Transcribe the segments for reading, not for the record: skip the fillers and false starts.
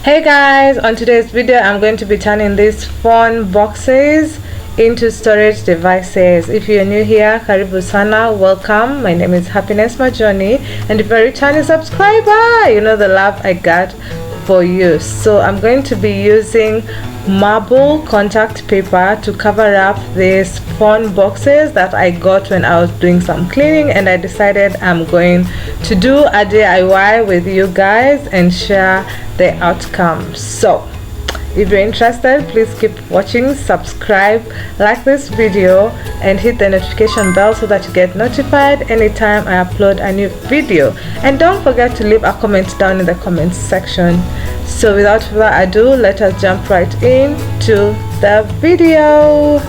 Hey guys, on today's video I'm going to be turning these phone boxes into storage devices. If you're new here, karibu sana, welcome. My name is Happiness Majoni, and if you're a returning subscriber, you know the love I got for you. So I'm going to be using marble contact paper to cover up these phone boxes that I got when I was doing some cleaning, and I decided I'm going to do a DIY with you guys and share the outcome. So if you're interested, please keep watching, subscribe, like this video, and hit the notification bell so that you get notified anytime I upload a new video. And don't forget to leave a comment down in the comments section. So without further ado, let us jump right into the video.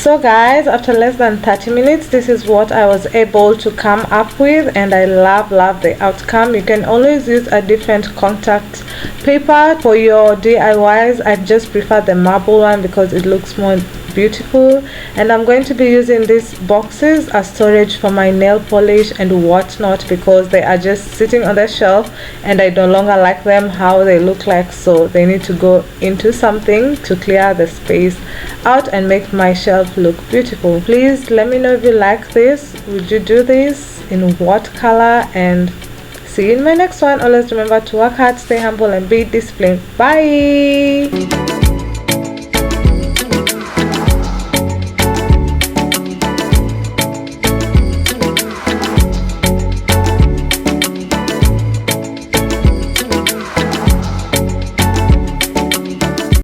So guys, after less than 30 minutes, this is what I was able to come up with, and I love the outcome. You can always use a different contact paper for your DIYs. I just prefer the marble one because it looks more beautiful, and I'm going to be using these boxes as storage for my nail polish and whatnot because they are just sitting on the shelf and I no longer like them how they look like, so they need to go into something to clear the space out and make my shelf look beautiful. Please let me know if you like this. Would you do this? In what color? And see you in my next one. Always remember to work hard, stay humble, and be disciplined. Bye.